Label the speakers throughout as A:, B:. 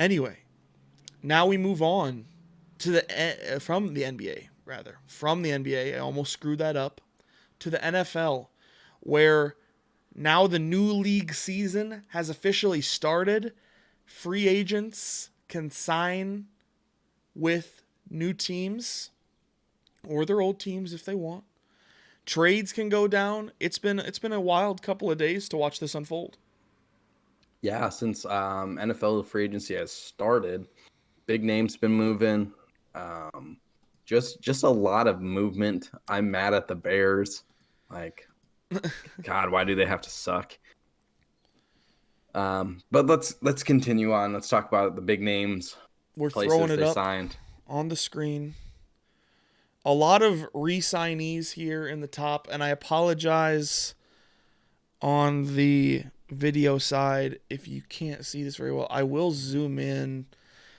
A: Anyway, now we move on to from the NBA. I almost screwed that up. To the NFL, where now the new league season has officially started. Free agents can sign with new teams or their old teams if they want. Trades can go down. It's been a wild couple of days to watch this unfold.
B: Yeah, since NFL free agency has started, big names been moving. Just a lot of movement. I'm mad at the Bears. Like, God, why do they have to suck? But let's continue on. Let's talk about the big names.
A: We're throwing it up
B: signed
A: on the screen. A lot of re-signees here in the top, and I apologize on the video side if you can't see this very well. I will zoom in.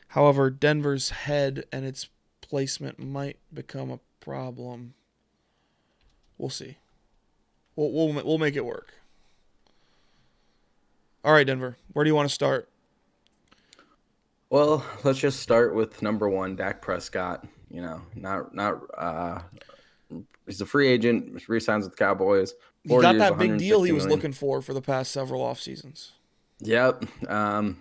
A: However, Denver's head and its placement might become a problem. We'll see. We'll make it work. All right, Denver. Where do you want to start?
B: Well, let's just start with number one, Dak Prescott. You know, he's a free agent. Re-signs with the Cowboys.
A: He got that big deal he was looking for the past several off seasons.
B: Yep. Bad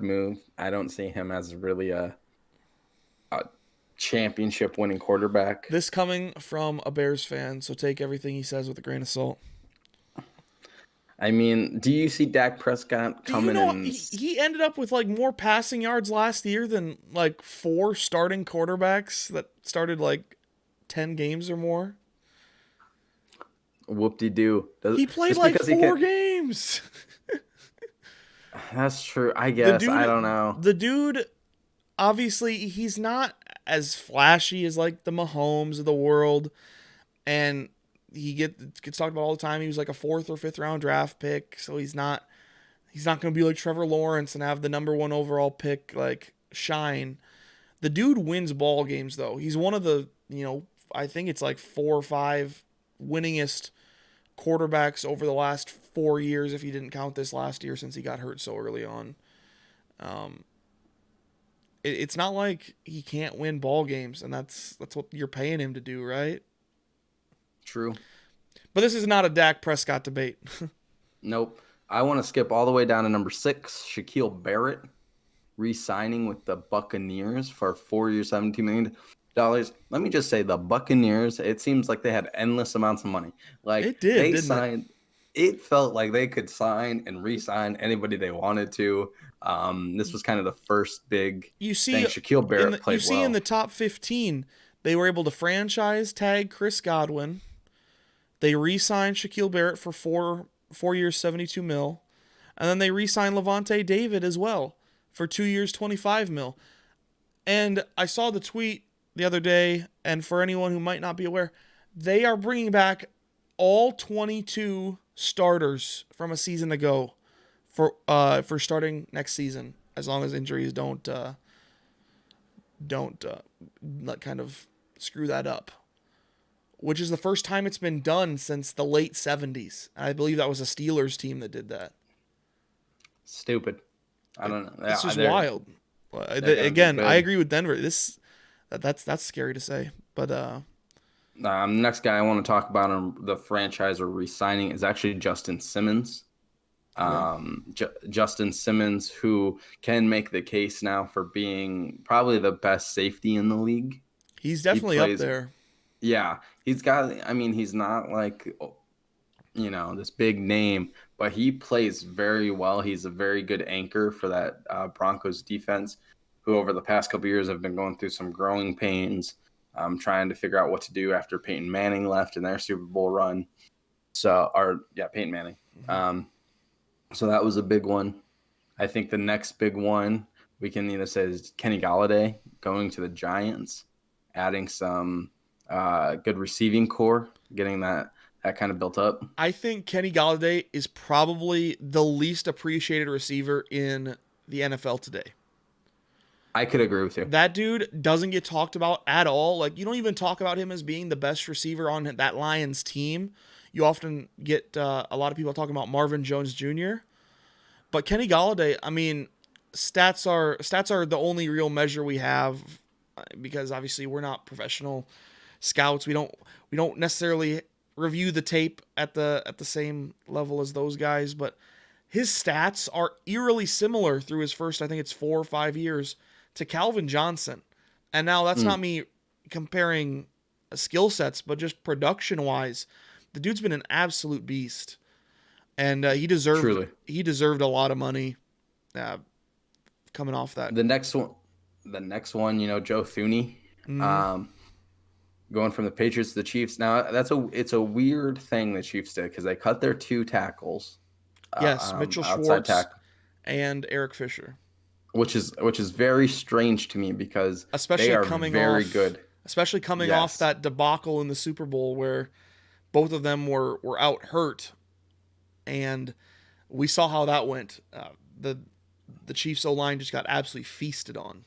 B: move. I don't see him as really a championship winning quarterback.
A: This coming from a Bears fan, so take everything he says with a grain of salt.
B: I mean, do you see Dak Prescott coming in?
A: He ended up with like more passing yards last year than like 4 starting quarterbacks that started like 10 games or more.
B: Whoop-de-doo.
A: He played like 4 games.
B: That's true. I guess. I don't know.
A: The dude, obviously, he's not as flashy as like the Mahomes of the world. And he gets talked about all the time. He was like a 4th or 5th round draft pick. So he's not going to be like Trevor Lawrence and have the number 1 overall pick like shine. The dude wins ball games though. He's one of the, I think it's like 4 or 5 winningest quarterbacks over the last 4 years, if you didn't count this last year since he got hurt so early on. It's not like he can't win ball games, and that's what you're paying him to do, right?
B: True.
A: But this is not a Dak Prescott debate.
B: Nope. I want to skip all the way down to number 6, Shaquille Barrett, re-signing with the Buccaneers for 4 years, $17 million. Let me just say, the Buccaneers, it seems like they had endless amounts of money. Like
A: it did,
B: they signed. It felt like they could sign and re-sign anybody they wanted to. This was kind of the first big thing. Shaquille Barrett played well.
A: You see in the top 15, they were able to franchise tag Chris Godwin. They re-signed Shaquille Barrett for 4 years, $72 million. And then they re-signed Levante David as well for 2 years, $25 million. And I saw the tweet the other day, and for anyone who might not be aware, they are bringing back all 22 starters from a season ago for starting next season, as long as injuries don't kind of screw that up. Which is the first time it's been done since the late 70s. I believe that was a Steelers team that did that.
B: Stupid. I don't know.
A: This is wild. Again, I agree with Denver. That's scary to say, but
B: next guy I want to talk about on the franchise or re-signing is actually Justin Simmons. Justin Simmons, who can make the case now for being probably the best safety in the league.
A: He's definitely up there.
B: Yeah, he's not like, this big name, but he plays very well. He's a very good anchor for that Broncos defense, who over the past couple of years have been going through some growing pains, trying to figure out what to do after Peyton Manning left in their Super Bowl run. Peyton Manning.
A: Mm-hmm.
B: So that was a big one. I think the next big one we can either say is Kenny Galladay going to the Giants, adding some good receiving core, getting that kind of built up.
A: I think Kenny Galladay is probably the least appreciated receiver in the NFL today.
B: I could agree with you.
A: That dude doesn't get talked about at all. Like, you don't even talk about him as being the best receiver on that Lions team. You often get a lot of people talking about Marvin Jones Jr. But Kenny Galladay, I mean, stats are the only real measure we have, because obviously we're not professional scouts. We don't necessarily review the tape at the same level as those guys, but his stats are eerily similar through his first, I think it's 4 or 5 years, to Calvin Johnson. And now that's not me comparing skill sets, but just production wise, the dude's been an absolute beast, and
B: Truly.
A: he deserved a lot of money coming off that.
B: The next one, Joe Thuney, going from the Patriots to the Chiefs. Now it's a weird thing the Chiefs did because they cut their 2 tackles.
A: Yes, Mitchell
B: Outside
A: Schwartz
B: tackle,
A: and Eric Fisher,
B: which is very strange to me because
A: especially
B: they are
A: coming
B: very
A: off,
B: good.
A: especially coming
B: Yes.
A: off that debacle in the Super Bowl where both of them were out hurt, and we saw how that went. The Chiefs O-line just got absolutely feasted on.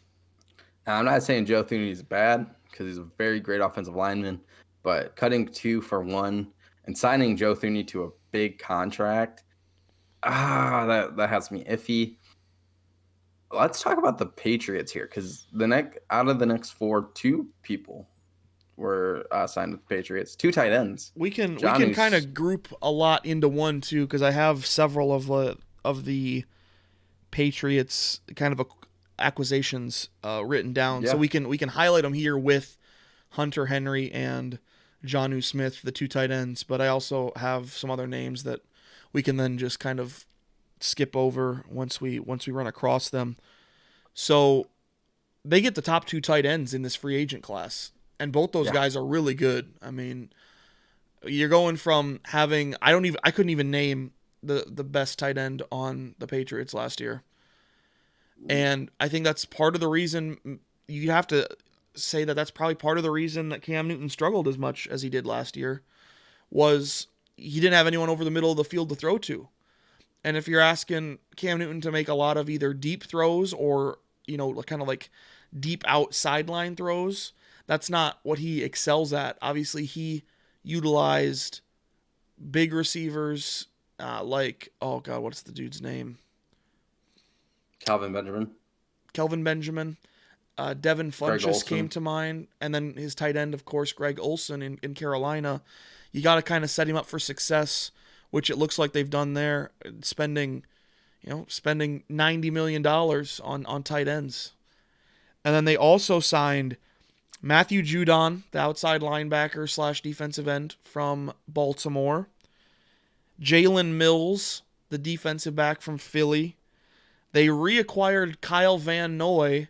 B: Now, I'm not saying Joe Thuney is bad because he's a very great offensive lineman, but cutting 2 for 1 and signing Joe Thuney to a big contract, that has me iffy. Let's talk about the Patriots here because out of the next 4, 2 people were signed with the Patriots. 2 tight ends.
A: We can kind of group a lot into one too, because I have several of the Patriots kind of acquisitions written down, so we can highlight them here with Hunter Henry and Jonnu Smith, the 2 tight ends. But I also have some other names that we can then just kind of skip over once we run across them. So they get the top 2 tight ends in this free agent class, and both those guys are really good. I mean, you're going from having I couldn't even name the best tight end on the Patriots last year. And I think that's part of the reason you have to say that's probably part of the reason that Cam Newton struggled as much as he did last year was he didn't have anyone over the middle of the field to throw to. And if you're asking Cam Newton to make a lot of either deep throws or, kind of like deep out sideline throws, that's not what he excels at. Obviously, he utilized big receivers what's the dude's name?
B: Kelvin Benjamin.
A: Devin Funchess came to mind. And then his tight end, of course, Greg Olsen in Carolina. You got to kind of set him up for success, which it looks like they've done there, spending $90 million on tight ends. And then they also signed Matthew Judon, the outside linebacker / defensive end from Baltimore. Jalen Mills, the defensive back from Philly. They reacquired Kyle Van Noy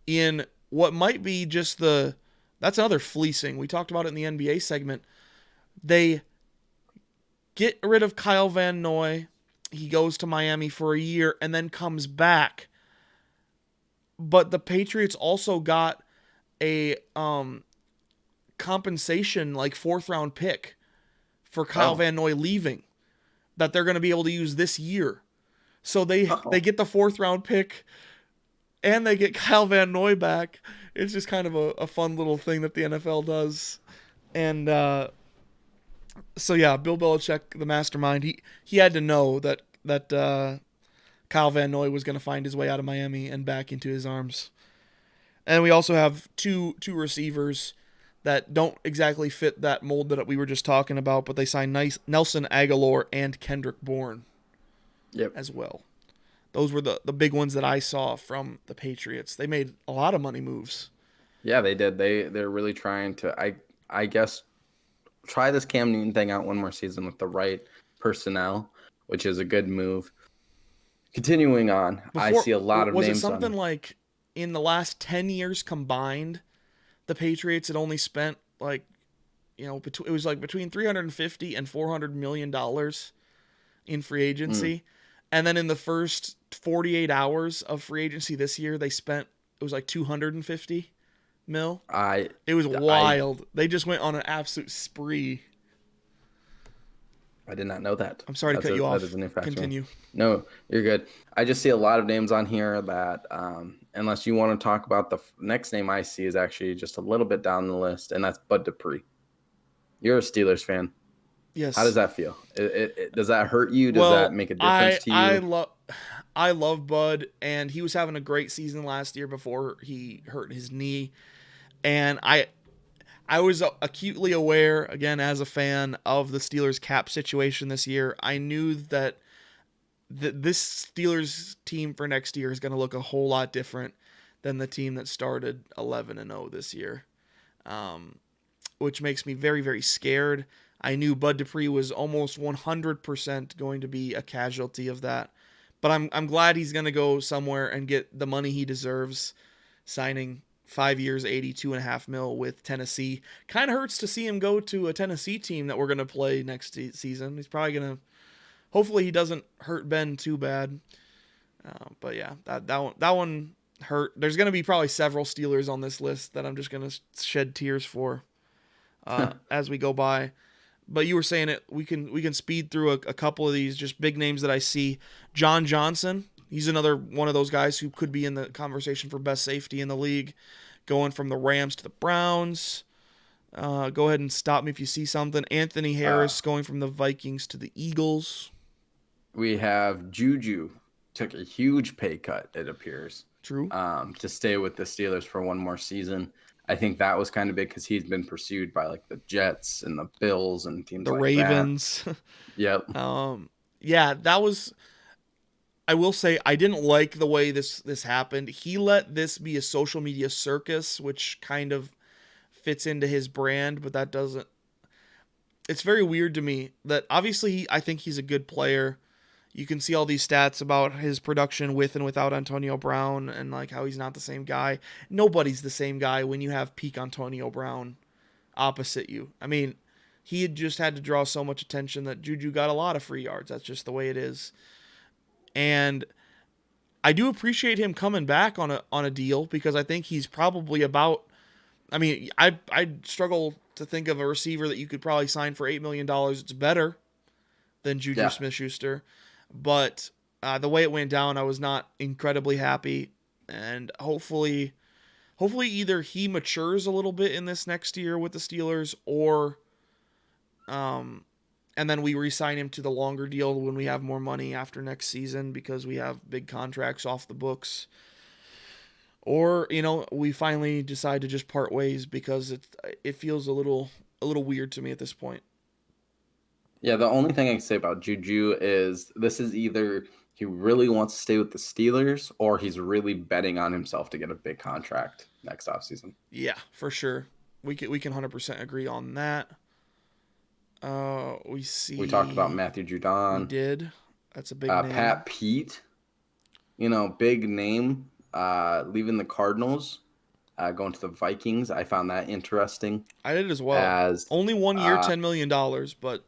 A: in what might be just that's another fleecing. We talked about it in the NBA segment. They get rid of Kyle Van Noy. He goes to Miami for a year and then comes back. But the Patriots also got a compensation 4th round pick for Kyle Van Noy leaving that they're going to be able to use this year. So they get the 4th round pick and they get Kyle Van Noy back. It's just kind of a fun little thing that the NFL does. And so yeah, Bill Belichick, the mastermind, he had to know that Kyle Van Noy was going to find his way out of Miami and back into his arms. And we also have two receivers that don't exactly fit that mold that we were just talking about, but they signed Nelson Aguilera and Kendrick Bourne as well. Those were the big ones that I saw from the Patriots. They made a lot of money moves.
B: Yeah, they did. They're really trying to, I guess, try this Cam Newton thing out one more season with the right personnel, which is a good move. Continuing on, I see a lot of names.
A: Was it something like in the last 10 years combined, the Patriots had only spent it was between $350 and $400 million in free agency. And then in the first 48 hours of free agency this year, they spent, it was $250 mil. It was wild. They just went on an absolute spree.
B: I did not know that.
A: I'm sorry to cut you off.
B: That is an infraction.
A: Continue.
B: No, you're good. I just see a lot of names on here that, unless you want to talk about the next name I see is actually just a little bit down the list, and that's Bud Dupree. You're a Steelers fan.
A: Yes.
B: How does that feel? Does that hurt you? Does that make a difference to you?
A: I love Bud, and he was having a great season last year before he hurt his knee. And I was acutely aware, again, as a fan of the Steelers cap situation this year. I knew that this Steelers team for next year is going to look a whole lot different than the team that started 11-0 this year, which makes me very, very scared. I knew Bud Dupree was almost 100% going to be a casualty of that, but I'm glad he's going to go somewhere and get the money he deserves, signing 5 years, $82.5 million with Tennessee. Kind of hurts to see him go to a Tennessee team that we're going to play next season. He's probably going to. Hopefully he doesn't hurt Ben too bad. But yeah, that one hurt. There's going to be probably several Steelers on this list that I'm just going to shed tears for as we go by. But you were saying it. We can speed through a couple of these just big names that I see. John Johnson. He's another one of those guys who could be in the conversation for best safety in the league, going from the Rams to the Browns. Go ahead and stop me if you see something. Anthony Harris going from the Vikings to the Eagles.
B: We have Juju took a huge pay cut, it appears.
A: True.
B: To stay with the Steelers for one more season. I think that was kind of big because he's been pursued by like the Jets and the Bills and teams
A: the
B: like
A: Ravens.
B: that. Yep.
A: Yeah, that was. I will say I didn't like the way this happened. He let this be a social media circus, which kind of fits into his brand, but that doesn't. It's very weird to me that obviously I think he's a good player. You can see all these stats about his production with and without Antonio Brown and like how he's not the same guy. Nobody's the same guy when you have peak Antonio Brown opposite you. I mean, he had just had to draw so much attention that Juju got a lot of free yards. That's just the way it is. And I do appreciate him coming back on a deal because I think he's probably about. I mean, I struggle to think of a receiver that you could probably sign for $8 million. It's better than Juju Smith-Schuster. But the way it went down, I was not incredibly happy. And hopefully either he matures a little bit in this next year with the Steelers or and then we re-sign him to the longer deal when we have more money after next season because we have big contracts off the books. Or, we finally decide to just part ways because it feels a little weird to me at this point.
B: Yeah, the only thing I can say about Juju is this is either he really wants to stay with the Steelers or he's really betting on himself to get a big contract next offseason.
A: Yeah, for sure. We can 100% agree on that. We
B: talked about Matthew Judon.
A: We did. That's a big name.
B: Pat Pete, big name, leaving the Cardinals, going to the Vikings. I found that interesting.
A: I did as well. Only 1 year, $10 million, but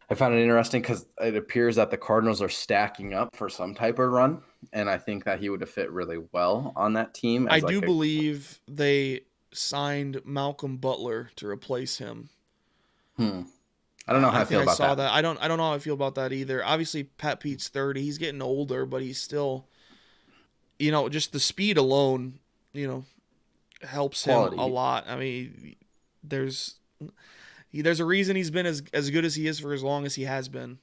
B: I found it interesting because it appears that the Cardinals are stacking up for some type of run, and I think that he would have fit really well on that team.
A: I do believe they signed Malcolm Butler to replace him.
B: I don't know how I feel about that.
A: I don't know how I feel about that either. Obviously, Pat Pete's 30. He's getting older, but he's still, just the speed alone, helps him a lot. I mean, there's a reason he's been as good as he is for as long as he has been,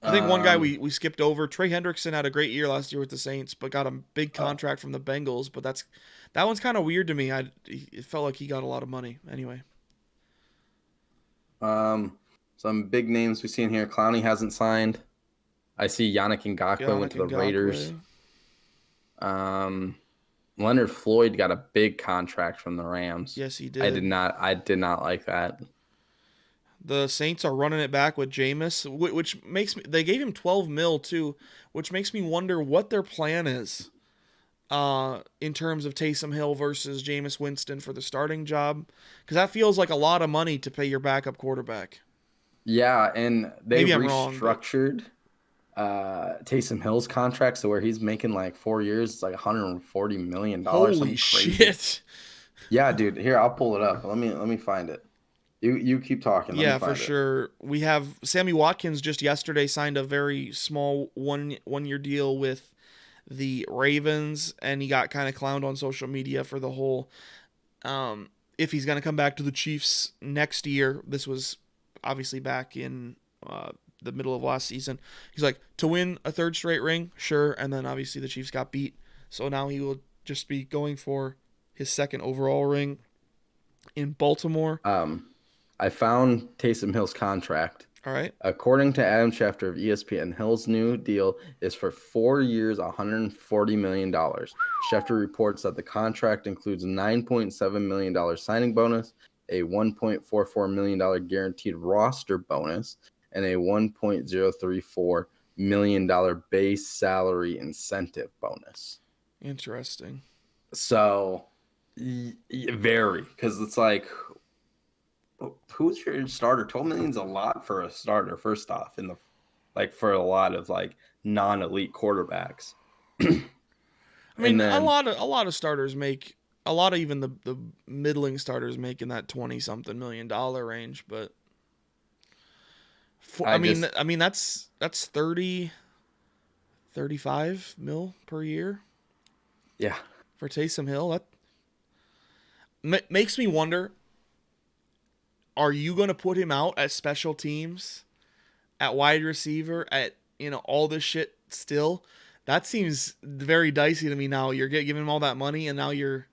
A: I think one guy we skipped over, Trey Hendrickson had a great year last year with the Saints, but got a big contract from the Bengals. But that one's kind of weird to me. It felt like he got a lot of money anyway.
B: Some big names we see in here. Clowney hasn't signed. I see Yannick Ngakoue went to the Raiders. Leonard Floyd got a big contract from the Rams.
A: Yes, he did.
B: I did not like that.
A: The Saints are running it back with Jameis, which makes me. They gave him $12 million too, which makes me wonder what their plan is, in terms of Taysom Hill versus Jameis Winston for the starting job, because that feels like a lot of money to pay your backup quarterback.
B: Yeah, and they restructured
A: Taysom
B: Hill's contract, so where he's making like 4 years, it's like $140 million.
A: Holy shit!
B: Yeah, dude. Here, I'll pull it up. Let me find it. You keep talking.
A: Yeah, for sure. We have Sammy Watkins just yesterday signed a very small one year deal with the Ravens, and he got kind of clowned on social media for the whole if he's going to come back to the Chiefs next year. This was obviously back in the middle of last season. He's like, to win a third straight ring, sure. And then obviously the Chiefs got beat. So now he will just be going for his second overall ring in Baltimore.
B: I found Taysom Hill's contract.
A: All right.
B: According to Adam Schefter of ESPN, Hill's new deal is for 4 years, $140 million. Schefter reports that the contract includes a $9.7 million signing bonus, a $1.44 million guaranteed roster bonus, and a $1.034 million base salary incentive bonus.
A: Interesting.
B: So, very, because it's like, who's your starter? 12 million is a lot for a starter, first off, in the for a lot of non-elite quarterbacks.
A: I mean, a lot of starters make even the middling starters make in that 20-something million dollar range, but I mean that's 30 35 mil per year.
B: Yeah.
A: For Taysom Hill, that makes me wonder, are you going to put him out at special teams, at wide receiver, at all this shit still? That seems very dicey to me now. You're giving him all that money, and now you're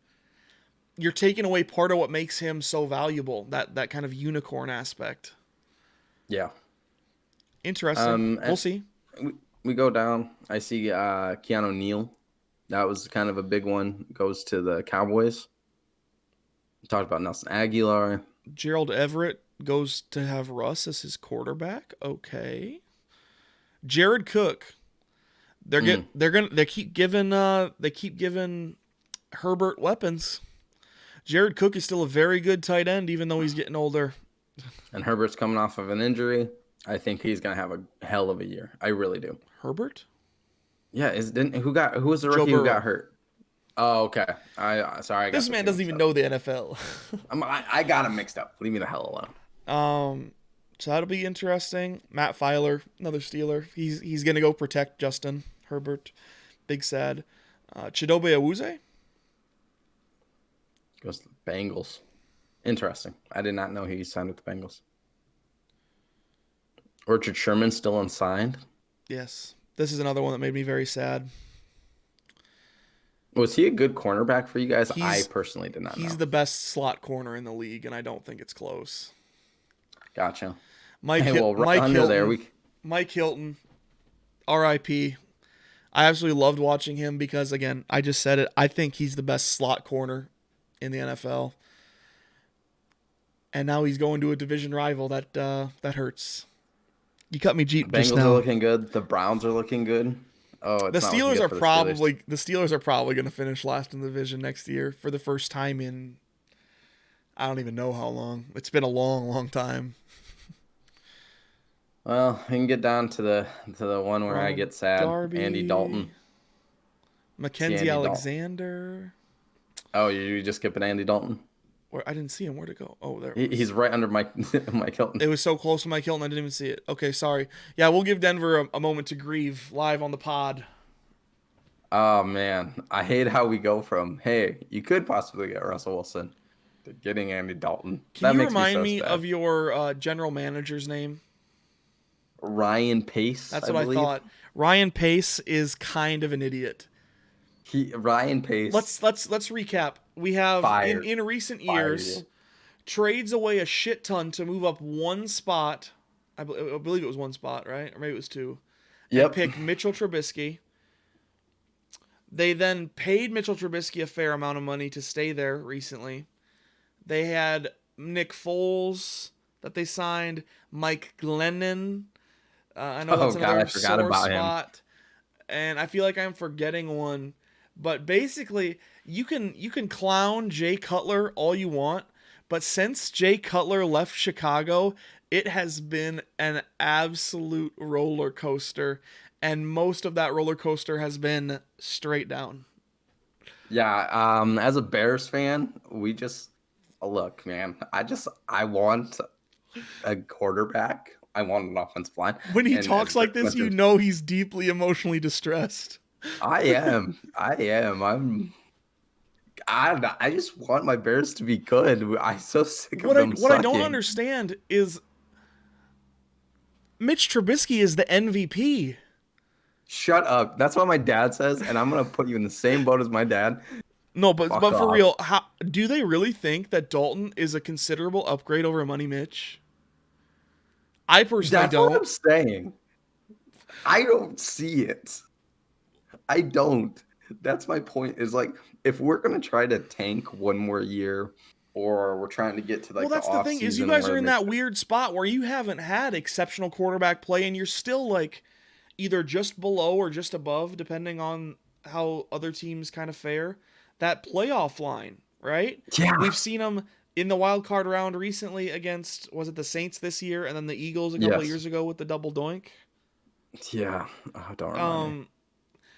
A: taking away part of what makes him so valuable, that kind of unicorn aspect.
B: Yeah.
A: Interesting. We'll see.
B: We go down. I see Keanu Neal. That was kind of a big one. Goes to the Cowboys. We talked about Nelson Aguilar.
A: Gerald Everett goes to have Russ as his quarterback. Okay. Jared Cook. They keep giving Herbert weapons. Jared Cook is still a very good tight end, even though he's getting older.
B: And Herbert's coming off of an injury. I think he's gonna have a hell of a year. I really do.
A: Herbert?
B: Yeah, who was the rookie who got hurt? Oh, okay.
A: This man doesn't even know the NFL.
B: I got him mixed up. Leave me the hell
A: alone. So that'll be interesting. Matt Filer, another Steeler. He's gonna go protect Justin Herbert. Big sad. Chidobe Awuzie
B: goes to the Bengals. Interesting. I did not know he signed with the Bengals. Richard Sherman still unsigned.
A: Yes, this is another one that made me very sad.
B: Was he a good cornerback for you guys? I personally did not know.
A: He's the best slot corner in the league, and I don't think it's close.
B: Gotcha.
A: Mike Hilton, R.I.P. I absolutely loved watching him because, again, I just said it. I think he's the best slot corner in the NFL. And now he's going to a division rival. That hurts. You cut me Jeep just now.
B: Bengals are looking good. The Browns are looking good. Oh,
A: the Steelers are probably going to finish last in the division next year for the first time in I don't even know how long. It's been a long, long time.
B: Well, we can get down to the one where I get sad.
A: Darby,
B: Andy Dalton,
A: Mackenzie Alexander.
B: Oh, you just skipping Andy Dalton?
A: Where I didn't see him. Where'd it go? Oh, there.
B: He's right under Mike Hilton.
A: It was so close to Mike Hilton, I didn't even see it. Okay, sorry. Yeah, we'll give Denver a moment to grieve live on the pod.
B: Oh man, I hate how we go from you could possibly get Russell Wilson to getting Andy Dalton.
A: Can you remind me of your general manager's name?
B: Ryan Pace.
A: That's what I thought. Ryan Pace is kind of an idiot.
B: Ryan Pace.
A: Let's recap. We have in recent years trades away a shit ton to move up one spot. I believe it was one spot, right? Or maybe it was two.
B: Yep.
A: Pick Mitchell Trubisky. They then paid Mitchell Trubisky a fair amount of money to stay there recently. They had Nick Foles that they signed, Mike Glennon. I know that's another sore spot. And I feel like I'm forgetting one. But basically, you can clown Jay Cutler all you want, but since Jay Cutler left Chicago, it has been an absolute roller coaster, and most of that roller coaster has been straight down.
B: Yeah, as a Bears fan, we just look, man. I want a quarterback. I want an offensive line.
A: When he talks like this, you know he's deeply emotionally distressed.
B: I am. I just want my Bears to be good. I'm so sick of them sucking.
A: What I don't understand is Mitch Trubisky is the MVP.
B: Shut up. That's what my dad says, and I'm gonna put you in the same boat as my dad.
A: No,
B: Fuck
A: but for
B: off.
A: real, how do they really think that Dalton is a considerable upgrade over Money Mitch? I personally
B: That's what
A: don't.
B: I'm saying. I don't see it. I don't. That's my point. Is like if we're gonna try to tank one more year, or we're trying to get to
A: Well,
B: like the
A: that's the
B: off
A: thing is you
B: season
A: guys are
B: where
A: in
B: maybe,
A: that weird spot where you haven't had exceptional quarterback play and you're still like either just below or just above depending on how other teams kind of fare. That playoff line, right?
B: yeah,
A: We've seen them in the wild card round recently against was it the Saints this year and then the Eagles a couple of
B: yes,
A: years ago with the double doink.
B: yeah. Oh, don't remind me.
A: Um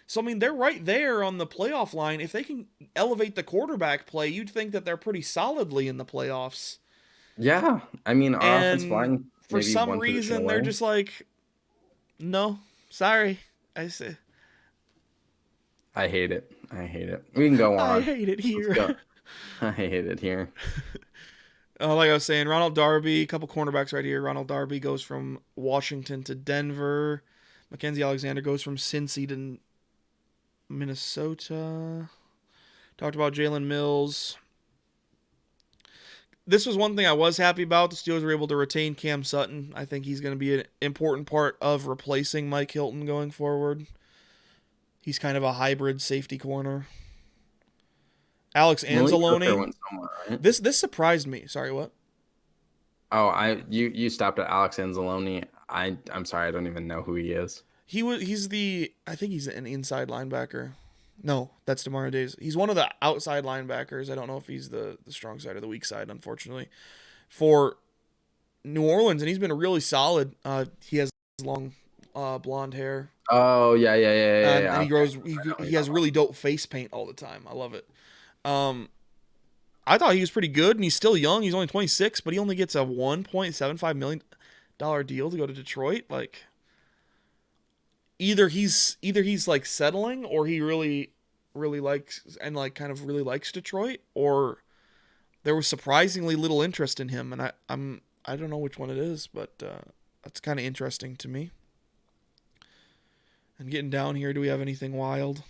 A: so I mean they're right there on the playoff line. If they can elevate the quarterback play, you'd think that they're pretty solidly in the playoffs.
B: Yeah, I mean our offensive
A: And
B: line
A: for
B: maybe
A: some
B: one position
A: reason they're
B: away.
A: just like, no, sorry. I say
B: I hate it. I hate it. We can go
A: I
B: on.
A: hate it
B: Let's
A: here.
B: go. I hate it here.
A: Like I was saying, Ronald Darby, a couple cornerbacks right here. Ronald Darby goes from Washington to Denver. Mackenzie Alexander goes from Cincy to Minnesota. Talked about Jalen Mills. This was one thing I was happy about. The Steelers were able to retain Cam Sutton. I think he's going to be an important part of replacing Mike Hilton going forward. He's kind of a hybrid safety corner. Alex
B: Malik Hooker
A: Anzalone.
B: went somewhere, right?
A: This surprised me. Sorry, what?
B: Oh, you stopped at Alex Anzalone. I'm sorry, I don't even know who he is.
A: I think he's an inside linebacker. No, that's Demar Days. He's one of the outside linebackers. I don't know if he's the strong side or the weak side, unfortunately, for New Orleans, and he's been really solid. He has long blonde hair,
B: Oh yeah.
A: and he
B: Okay.
A: grows.
B: I know who
A: He
B: you're
A: has
B: talking
A: really dope face paint all the time. I love it. Um, I thought he was pretty good, and he's still young. He's only 26, but he only gets a $1.75 million deal to go to Detroit. Like, either he's like settling, or he really likes and like kind of really likes Detroit, or there was surprisingly little interest in him, and I don't know which one it is, but that's kind of interesting to me. And getting down here, do we have anything wild?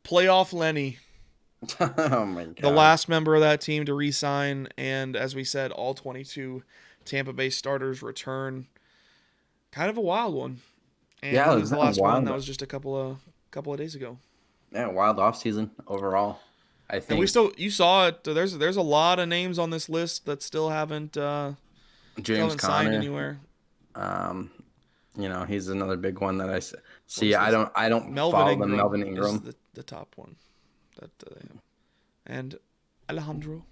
A: Playoff Lenny,
B: about. Oh my god.
A: the last member of that team to re-sign, and as we said, all 22 Tampa Bay starters return. Kind of a wild one, and
B: Yeah,
A: he
B: it
A: was
B: was
A: the
B: kind of
A: last one
B: wild.
A: that was just a couple of days ago.
B: Yeah, wild offseason overall. I
A: And we
B: think
A: you saw it. There's a lot of names on this list that still haven't
B: James
A: signed
B: Conner,
A: anywhere.
B: um, he's another big one that see.
A: Where's this?
B: I don't
A: Melvin
B: follow the Melvin
A: Ingram is
B: Ingram.
A: the top one that they have, and Alejandro.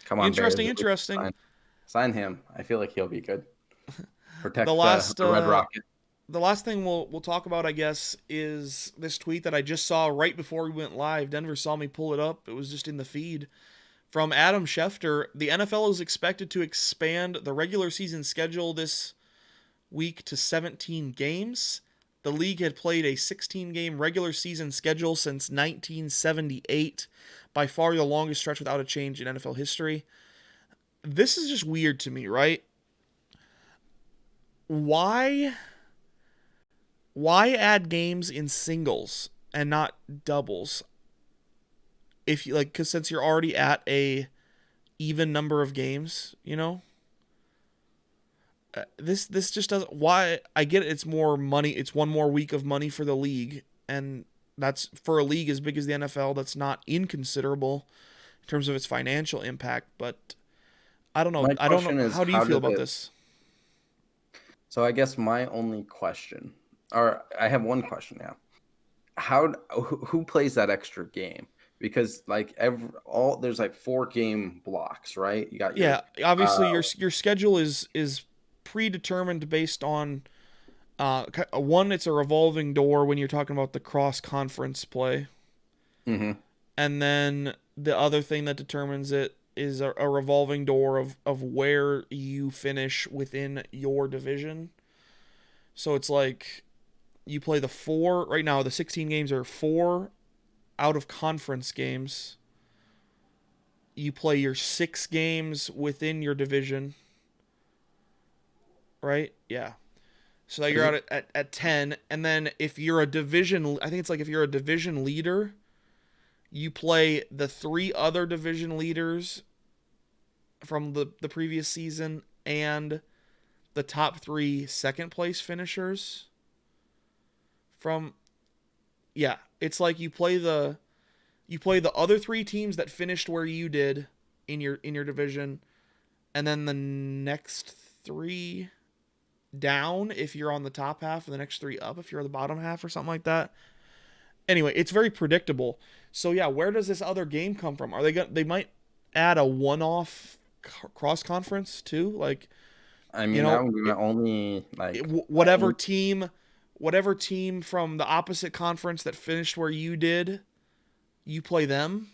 B: Come on,
A: Interesting,
B: Bears.
A: interesting.
B: Sign him. I feel like he'll be good. Protect
A: The last
B: the Red Rocket.
A: the last thing we'll talk about, I guess, is this tweet that I just saw right before we went live. Denver saw me pull it up. It was just in the feed. From Adam Schefter, the NFL is expected to expand the regular season schedule this week to 17 games. The league had played a 16-game regular season schedule since 1978, by far the longest stretch without a change in NFL history. This is just weird to me, right? Why add games in singles and not doubles? If you like, because since you're already at a even number of games, this just doesn't. Why? I get it, it's more money. It's one more week of money for the league, and that's for a league as big as the NFL. That's not inconsiderable in terms of its financial impact. But I don't know.
B: My
A: I don't know.
B: question is,
A: How do you
B: how
A: feel
B: did
A: about
B: it?
A: this?
B: So I guess my only question, or I have one question now. Who plays that extra game? Because like there's like 4 game blocks, right? You got
A: Yeah,
B: your
A: obviously your schedule is predetermined based on one. It's a revolving door when you're talking about the cross conference play,
B: hmm
A: and then the other thing that determines it is a revolving door of where you finish within your division. So it's like you play the 4 right now. The 16 games are 4 out of conference games. You play your 6 games within your division, right? Yeah. So you're out at 10, and then if you're a division, I think it's like if you're a division leader, you play the 3 other division leaders from the previous season and the top 3 second place finishers from, yeah, it's like you play the other 3 teams that finished where you did in your division, and then the next 3 down if you're on the top half, and the next 3 up if you're the bottom half, or something like that. Anyway, it's very predictable. So yeah, where does this other game come from? Are they might add a one-off cross conference too? Like,
B: I
A: you
B: mean, that
A: know,
B: would be my only like.
A: whatever team from the opposite conference that finished where you did, you play them.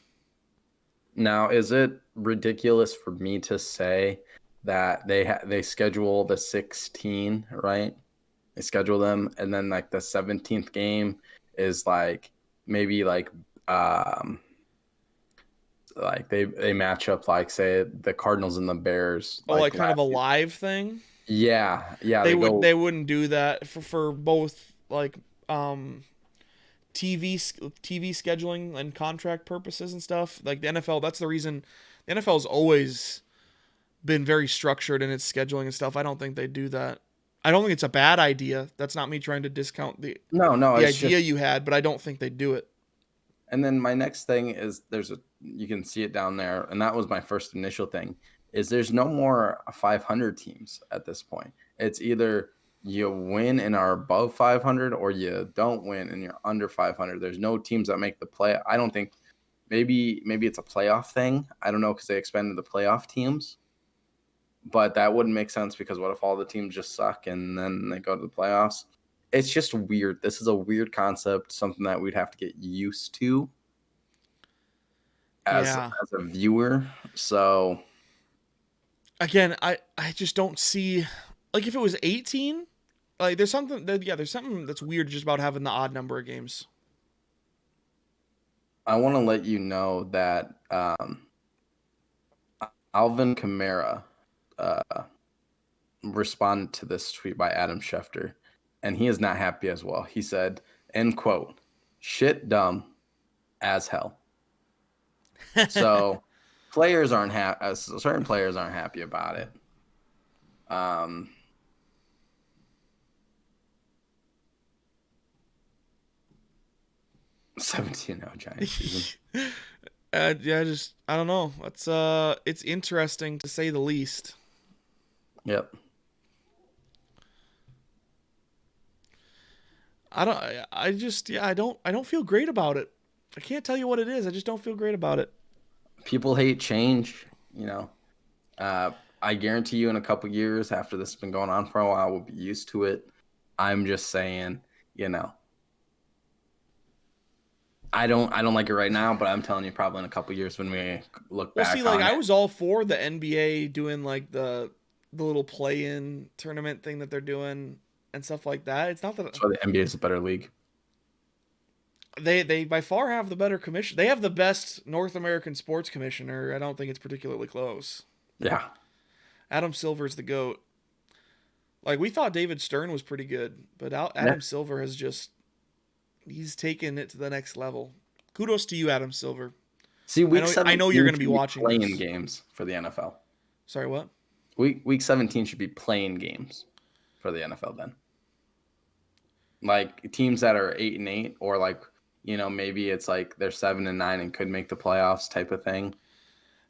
B: Now, is it ridiculous for me to say that they schedule the 16, right? They schedule them, and then like the 17th game is like maybe like they match up, like say the Cardinals and the Bears,
A: Oh, like
B: like
A: kind of a
B: last year.
A: live thing.
B: Yeah,
A: They
B: they
A: would
B: go.
A: they wouldn't do that for both like TV scheduling and contract purposes and stuff. Like the NFL, that's the reason the NFL's always been very structured in its scheduling and stuff. I don't think they do that. I don't think it's a bad idea. That's not me trying to discount the
B: No,
A: the
B: it's
A: idea
B: just.
A: you had, but I don't think they do it.
B: And then my next thing is you can see it down there, and that was my first initial thing, is there's no more 500 teams at this point. It's either you win and are above 500 or you don't win and you're under 500. There's no teams that make the play. I don't think maybe it's a playoff thing. I don't know because they expanded the playoff teams, but that wouldn't make sense because what if all the teams just suck and then they go to the playoffs? It's just weird. This is a weird concept, something that we'd have to get used to
A: Yeah.
B: as a viewer. So
A: Again, I just don't see, like, if it was 18, like there's something that's weird just about having the odd number of games.
B: I want to let you know that Alvin Kamara uh, responded to this tweet by Adam Schefter, and he is not happy as well. He said, end quote, shit dumb as hell. So players aren't certain players aren't happy about it. 17-0 Giants season.
A: Yeah, I don't know. It's interesting to say the least.
B: Yep.
A: I don't feel great about it. I can't tell you what it is. I just don't feel great about it.
B: People hate change, you know. I guarantee you in a couple years after this has been going on for a while, we'll be used to it. I'm just saying, you know, I don't like it right now, but I'm telling you probably in a couple years when we look
A: Well,
B: back
A: see, like
B: on
A: I
B: it.
A: was all for the NBA doing like the little play-in tournament thing that they're doing and stuff like that. It's not that
B: That's why the NBA is a better league.
A: they by far have the better commission. They have the best North American sports commissioner. I don't think it's particularly close.
B: Yeah.
A: Adam Silver's the GOAT. Like we thought David Stern was pretty good, but Adam Silver has he's taken it to the next level. Kudos to you, Adam Silver.
B: See, week 17
A: I know you're going to be
B: should
A: watching
B: playing
A: this.
B: games for the NFL.
A: Sorry, what?
B: Week 17 should be playing games for the NFL then. Like teams that are 8-8 or like, you know, maybe it's like they're 7-9 and could make the playoffs type of thing.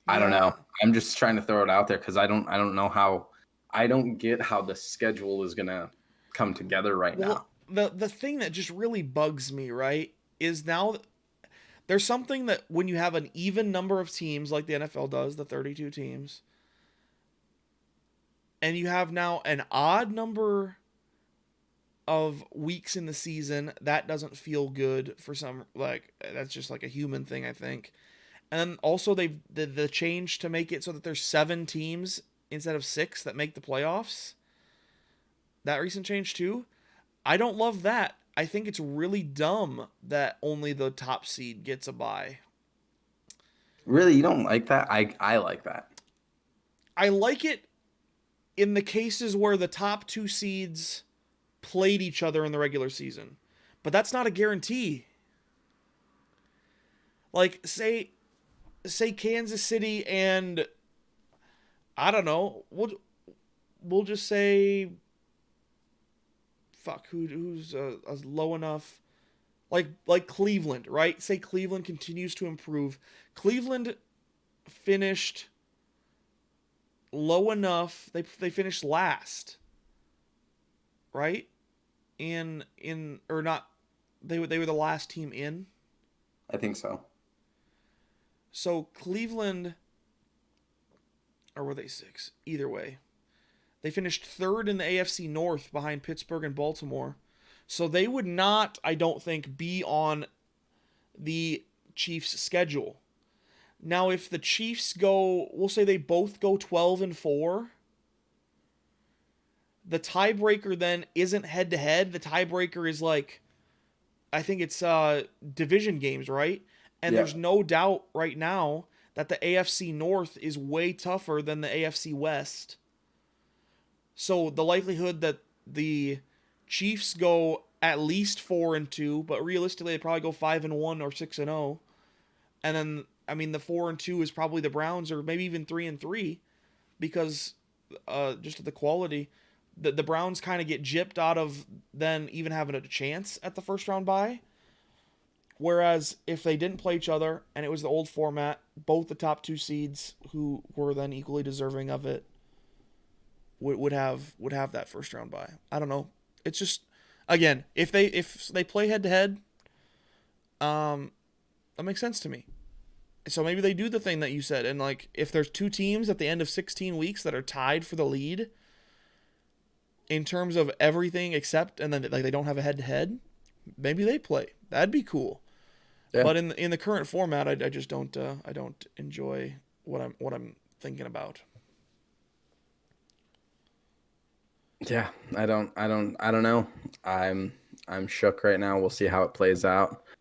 B: I don't know. I'm just trying to throw it out there because I don't know how. I don't get how the schedule is gonna come together right now.
A: The thing that just really bugs me, right, is now there's something that when you have an even number of teams like the NFL does, the 32 teams, and you have now an odd number of weeks in the season, that doesn't feel good for some, like that's just like a human thing, I think. And then also the change to make it so that there's 7 teams instead of 6 that make the playoffs. That recent change too. I don't love that. I think it's really dumb that only the top seed gets a bye.
B: Really, you don't like that? I like that.
A: I like it in the cases where the top 2 seeds played each other in the regular season. But that's not a guarantee. Like say Kansas City and I don't know, we'll just say fuck who's low enough like Cleveland, right? Say Cleveland continues to improve. Cleveland finished low enough. They finished last, right? In or not? They were the last team in.
B: I think so.
A: So Cleveland, or were they 6? Either way, they finished 3rd in the AFC North behind Pittsburgh and Baltimore. So they would not, I don't think, be on the Chiefs' schedule. Now, if the Chiefs go, we'll say they both go 12-4, the tiebreaker then isn't head-to-head. The tiebreaker is like, I think it's division games, right? And there's no doubt right now that the AFC North is way tougher than the AFC West. So the likelihood that the Chiefs go at least 4-2, but realistically they probably go 5-1 or 6-0. And then the 4-2 is probably the Browns, or maybe even 3-3, because just of the quality. The Browns kind of get gypped out of then even having a chance at the first round bye. Whereas if they didn't play each other and it was the old format, both the top 2 seeds who were then equally deserving of it would have that first round bye. I don't know. It's just, again, if they play head to head, that makes sense to me. So maybe they do the thing that you said, and like if there's 2 teams at the end of 16 weeks that are tied for the lead in terms of everything except, and then like they don't have a head to head, maybe they play. That'd be cool. Yeah. But in the current format, I just don't enjoy what I'm thinking about.
B: Yeah, I don't know. I'm shook right now. We'll see how it plays out.